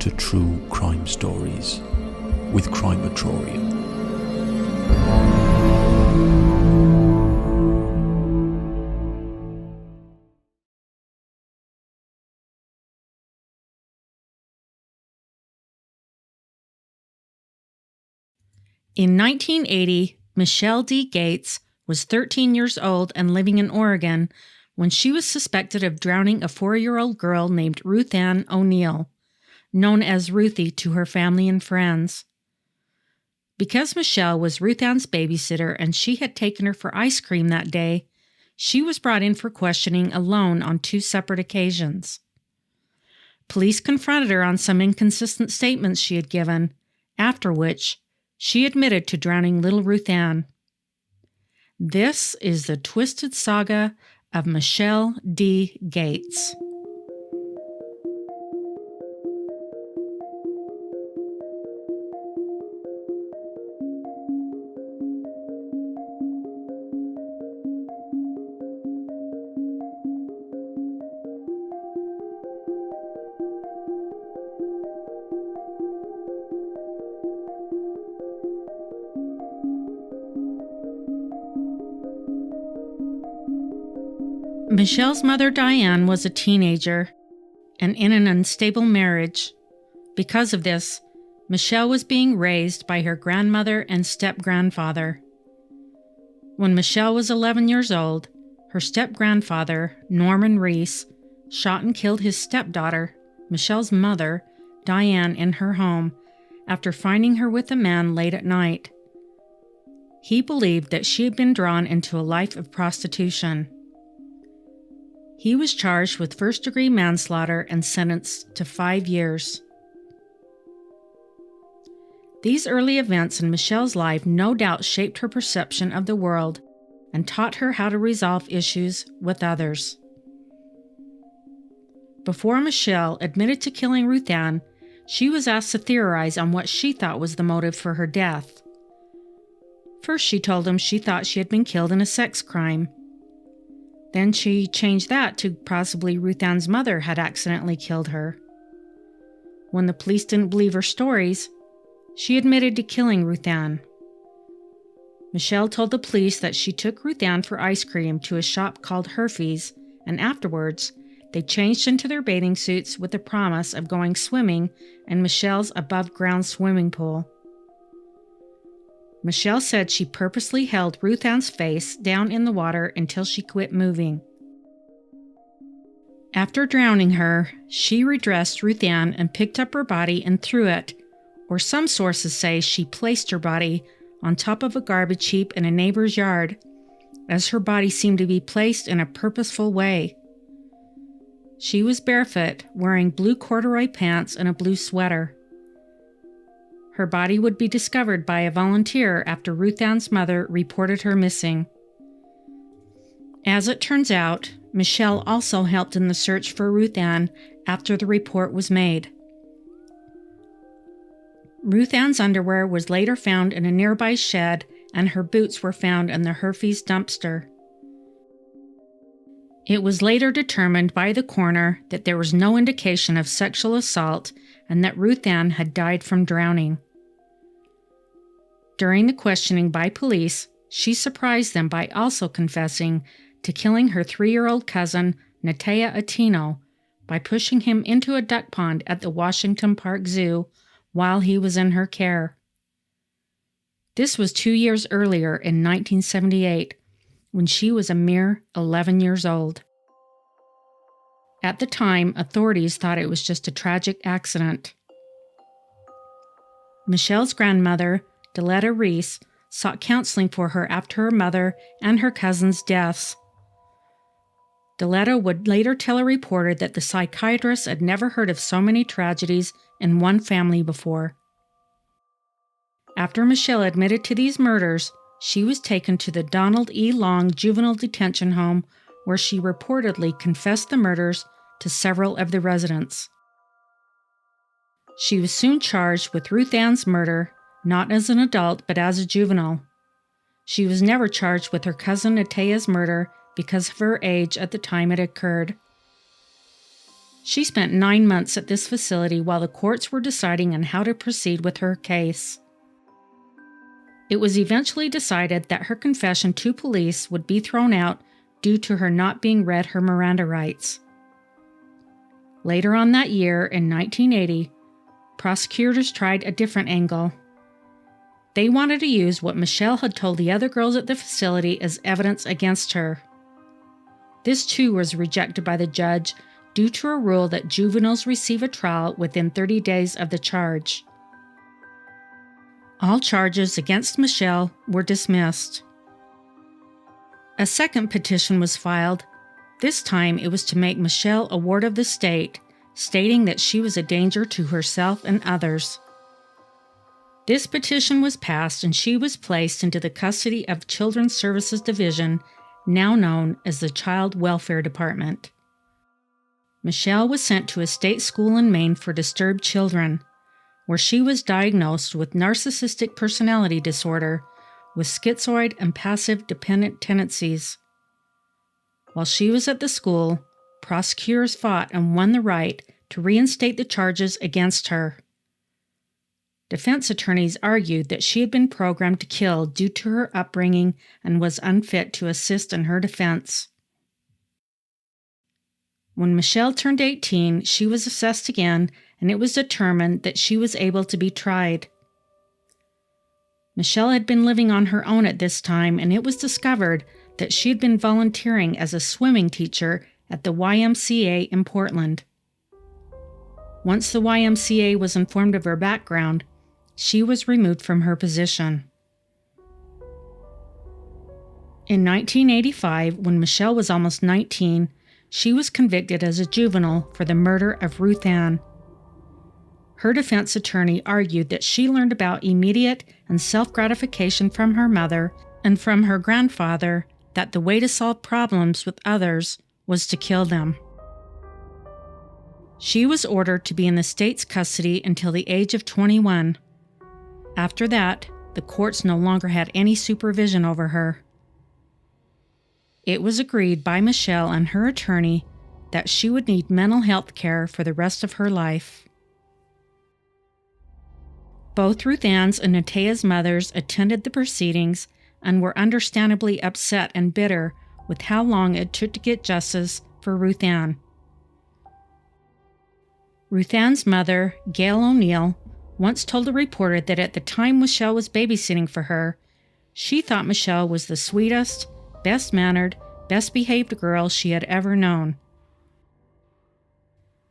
to True Crime Stories with Crimeatorium. In 1980, Michele Dee Gates was 13 years old and living in Oregon when she was suspected of drowning a 4-year-old girl named Ruth Anne O'Neil, known as Ruthie to her family and friends. Because Michele was Ruth Anne's babysitter and she had taken her for ice cream that day, she was brought in for questioning alone on 2 separate occasions. Police confronted her on some inconsistent statements she had given, after which she admitted to drowning little Ruth Anne. This is the twisted saga of Michele Dee Gates. Michele's mother, Diane, was a teenager and in an unstable marriage. Because of this, Michele was being raised by her grandmother and step-grandfather. When Michele was 11 years old, her step-grandfather, Norman Reese, shot and killed his stepdaughter, Michele's mother, Diane, in her home after finding her with a man late at night. He believed that she had been drawn into a life of prostitution. He was charged with first-degree manslaughter and sentenced to 5 years. These early events in Michele's life no doubt shaped her perception of the world and taught her how to resolve issues with others. Before Michele admitted to killing Ruth Anne, she was asked to theorize on what she thought was the motive for her death. First, she told him she thought she had been killed in a sex crime. Then she changed that to possibly Ruth Anne's mother had accidentally killed her. When the police didn't believe her stories, she admitted to killing Ruth Anne. Michele told the police that she took Ruth Anne for ice cream to a shop called Herfy's, and afterwards, they changed into their bathing suits with the promise of going swimming in Michele's above-ground swimming pool. Michele said she purposely held Ruth Anne's face down in the water until she quit moving. After drowning her, she redressed Ruth Anne and picked up her body and threw it, or some sources say she placed her body on top of a garbage heap in a neighbor's yard, as her body seemed to be placed in a purposeful way. She was barefoot, wearing blue corduroy pants and a blue sweater. Her body would be discovered by a volunteer after Ruth Anne's mother reported her missing. As it turns out, Michele also helped in the search for Ruth Anne after the report was made. Ruth Anne's underwear was later found in a nearby shed, and her boots were found in the Herfy's dumpster. It was later determined by the coroner that there was no indication of sexual assault and that Ruth Anne had died from drowning. During the questioning by police, she surprised them by also confessing to killing her 3-year-old cousin, Natea Atino, by pushing him into a duck pond at the Washington Park Zoo while he was in her care. This was 2 years earlier in 1978, when she was a mere 11 years old. At the time, authorities thought it was just a tragic accident. Michele's grandmother, Deletta Reese, sought counseling for her after her mother and her cousin's deaths. Deletta would later tell a reporter that the psychiatrist had never heard of so many tragedies in one family before. After Michele admitted to these murders, she was taken to the Donald E. Long Juvenile Detention Home, where she reportedly confessed the murders to several of the residents. She was soon charged with Ruth Anne's murder, not as an adult but as a juvenile. She was never charged with her cousin Natea's murder because of her age at the time it occurred. She spent 9 months at this facility while the courts were deciding on how to proceed with her case. It was eventually decided that her confession to police would be thrown out due to her not being read her Miranda rights. Later on that year, in 1980, prosecutors tried a different angle. They wanted to use what Michele had told the other girls at the facility as evidence against her. This too was rejected by the judge due to a rule that juveniles receive a trial within 30 days of the charge. All charges against Michele were dismissed. A second petition was filed. This time it was to make Michele a ward of the state, stating that she was a danger to herself and others. This petition was passed and she was placed into the custody of Children's Services Division, now known as the Child Welfare Department. Michele was sent to a state school in Maine for disturbed children, where she was diagnosed with narcissistic personality disorder with schizoid and passive dependent tendencies. While she was at the school, prosecutors fought and won the right to reinstate the charges against her. Defense attorneys argued that she had been programmed to kill due to her upbringing and was unfit to assist in her defense. When Michele turned 18, she was assessed again, and it was determined that she was able to be tried. Michele had been living on her own at this time, and it was discovered that she had been volunteering as a swimming teacher at the YMCA in Portland. Once the YMCA was informed of her background, she was removed from her position. In 1985, when Michele was almost 19, she was convicted as a juvenile for the murder of Ruth Anne. Her defense attorney argued that she learned about immediate and self-gratification from her mother and from her grandfather that the way to solve problems with others was to kill them. She was ordered to be in the state's custody until the age of 21. After that, the courts no longer had any supervision over her. It was agreed by Michele and her attorney that she would need mental health care for the rest of her life. Both Ruth Anne's and Natea's mothers attended the proceedings and were understandably upset and bitter with how long it took to get justice for Ruth Anne. Ruth Anne's mother, Gail O'Neil, once told a reporter that at the time Michele was babysitting for her, she thought Michele was the sweetest, best-mannered, best-behaved girl she had ever known.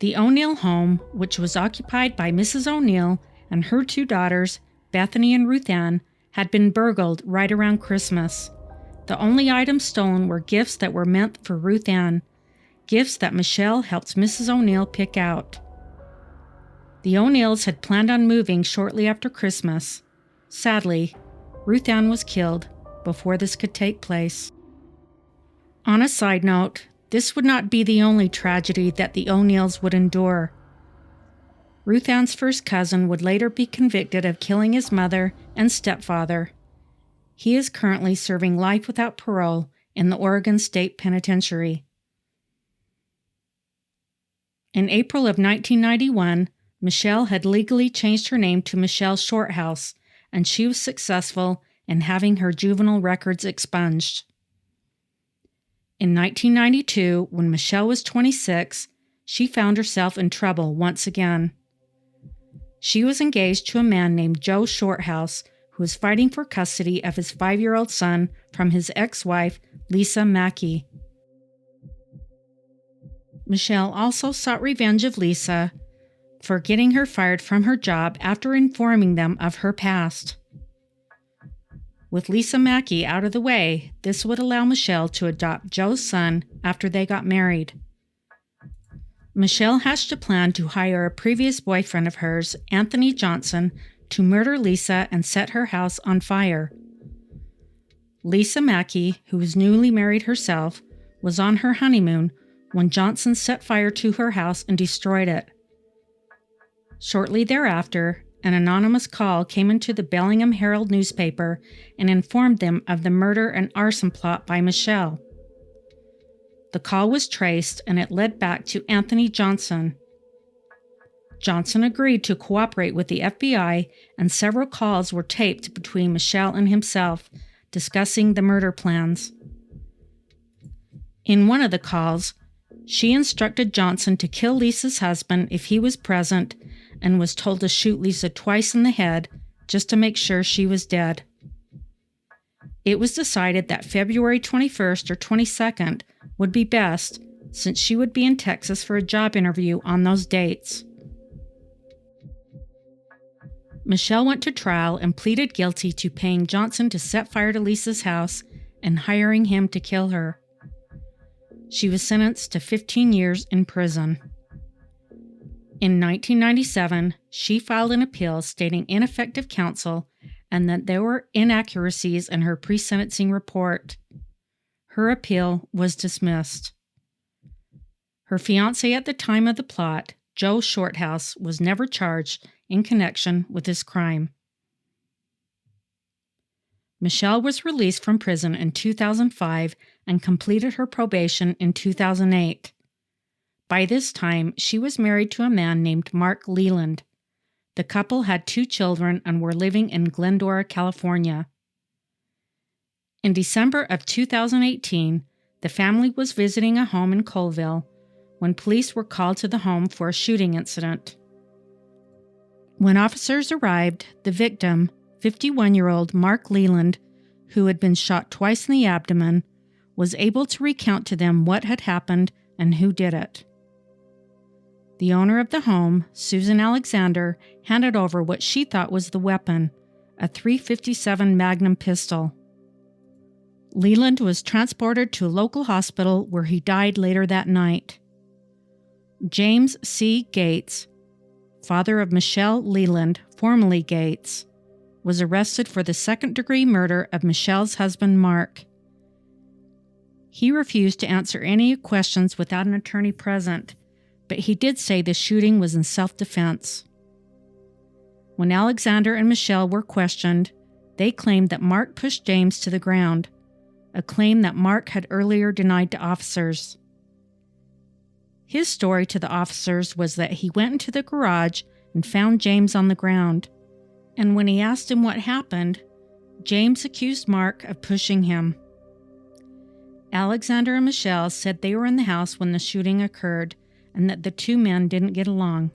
The O'Neil home, which was occupied by Mrs. O'Neil and her 2 daughters, Bethany and Ruth Anne, had been burgled right around Christmas. The only items stolen were gifts that were meant for Ruth Anne, gifts that Michele helped Mrs. O'Neil pick out. The O'Neills had planned on moving shortly after Christmas. Sadly, Ruth Anne was killed before this could take place. On a side note, this would not be the only tragedy that the O'Neills would endure. Ruth Anne's first cousin would later be convicted of killing his mother and stepfather. He is currently serving life without parole in the Oregon State Penitentiary. In April of 1991, Michele had legally changed her name to Michele Shorthouse, and she was successful in having her juvenile records expunged. In 1992, when Michele was 26, she found herself in trouble once again. She was engaged to a man named Joe Shorthouse, who was fighting for custody of his 5-year-old son from his ex-wife, Lisa Mackey. Michele also sought revenge of Lisa for getting her fired from her job after informing them of her past. With Lisa Mackey out of the way, this would allow Michele to adopt Joe's son after they got married. Michele hatched a plan to hire a previous boyfriend of hers, Anthony Johnson, to murder Lisa and set her house on fire. Lisa Mackey, who was newly married herself, was on her honeymoon when Johnson set fire to her house and destroyed it. Shortly thereafter, an anonymous call came into the Bellingham Herald newspaper and informed them of the murder and arson plot by Michele. The call was traced and it led back to Anthony Johnson. Johnson agreed to cooperate with the FBI, and several calls were taped between Michele and himself, discussing the murder plans. In one of the calls, she instructed Johnson to kill Lisa's husband if he was present, and was told to shoot Lisa twice in the head just to make sure she was dead. It was decided that February 21st or 22nd would be best, since she would be in Texas for a job interview on those dates. Michele went to trial and pleaded guilty to paying Johnson to set fire to Lisa's house and hiring him to kill her. She was sentenced to 15 years in prison. In 1997, she filed an appeal stating ineffective counsel and that there were inaccuracies in her pre-sentencing report. Her appeal was dismissed. Her fiancé at the time of the plot, Joe Shorthouse, was never charged in connection with this crime. Michele was released from prison in 2005 and completed her probation in 2008. By this time, she was married to a man named Mark Leland. The couple had 2 children and were living in Glendora, California. In December of 2018, the family was visiting a home in Colville when police were called to the home for a shooting incident. When officers arrived, the victim, 51-year-old Mark Leland, who had been shot twice in the abdomen, was able to recount to them what had happened and who did it. The owner of the home, Susan Alexander, handed over what she thought was the weapon, a .357 Magnum pistol. Leland was transported to a local hospital where he died later that night. James C. Gates, father of Michele Leland, formerly Gates, was arrested for the second-degree murder of Michele's husband, Mark. He refused to answer any questions without an attorney present, but he did say the shooting was in self-defense. When Alexander and Michele were questioned, they claimed that Mark pushed James to the ground, a claim that Mark had earlier denied to officers. His story to the officers was that he went into the garage and found James on the ground, and when he asked him what happened, James accused Mark of pushing him. Alexander and Michele said they were in the house when the shooting occurred and that the 2 men didn't get along.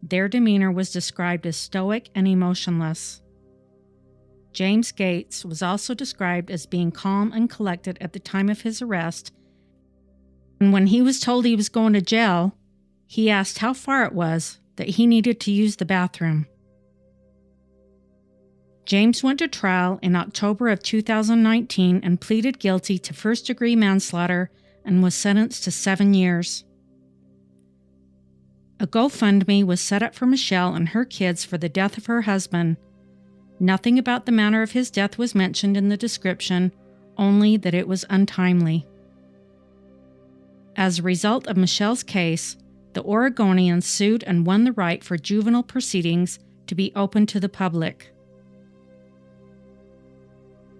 Their demeanor was described as stoic and emotionless. James Gates was also described as being calm and collected at the time of his arrest, and when he was told he was going to jail, he asked how far it was that he needed to use the bathroom. James went to trial in October of 2019 and pleaded guilty to first-degree manslaughter and was sentenced to 7 years. A GoFundMe was set up for Michele and her kids for the death of her husband. Nothing about the manner of his death was mentioned in the description, only that it was untimely. As a result of Michele's case, the Oregonians sued and won the right for juvenile proceedings to be open to the public.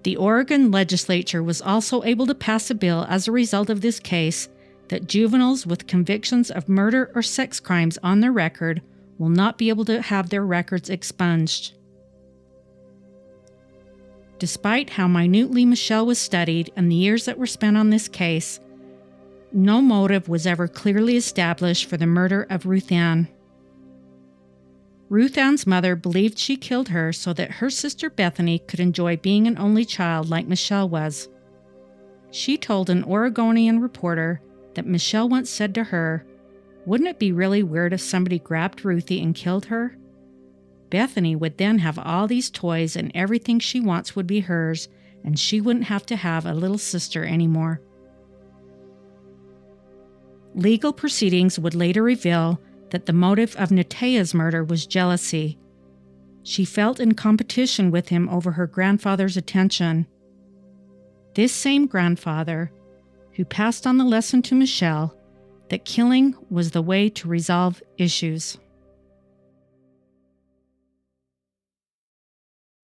The Oregon legislature was also able to pass a bill as a result of this case that juveniles with convictions of murder or sex crimes on their record will not be able to have their records expunged. Despite how minutely Michele was studied and the years that were spent on this case, no motive was ever clearly established for the murder of Ruth Anne. Ruth Anne's mother believed she killed her so that her sister Bethany could enjoy being an only child like Michele was. She told an Oregonian reporter that Michele once said to her, "Wouldn't it be really weird if somebody grabbed Ruthie and killed her? Bethany would then have all these toys and everything she wants would be hers, and she wouldn't have to have a little sister anymore." Legal proceedings would later reveal that the motive of Nataya's murder was jealousy. She felt in competition with him over her grandfather's attention. This same grandfather, who passed on the lesson to Michele, that killing was the way to resolve issues.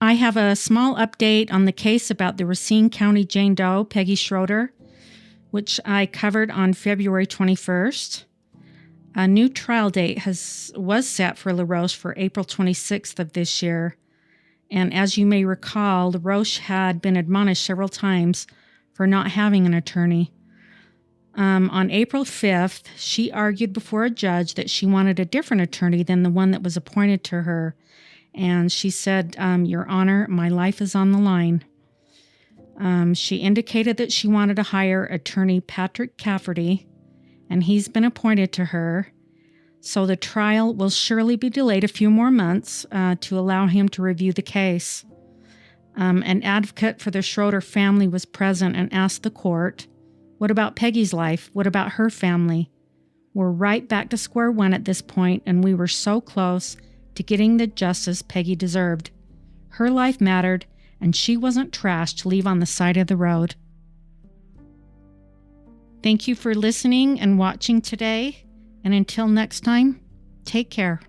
I have a small update on the case about the Racine County Jane Doe, Peggy Schroeder. which I covered on February 21st. A new trial date was set for LaRoche for April 26th of this year. And as you may recall, LaRoche had been admonished several times for not having an attorney. On April 5th, she argued before a judge that she wanted a different attorney than the one that was appointed to her. And she said, Your Honor, my life is on the line. She indicated that she wanted to hire attorney Patrick Cafferty, and he's been appointed to her. So the trial will surely be delayed a few more months to allow him to review the case. An advocate for the Schroeder family was present and asked the court, what about Peggy's life? What about her family? We're right back to square one at this point, and we were so close to getting the justice Peggy deserved. Her life mattered, and she wasn't trash to leave on the side of the road. Thank you for listening and watching today, and until next time, take care.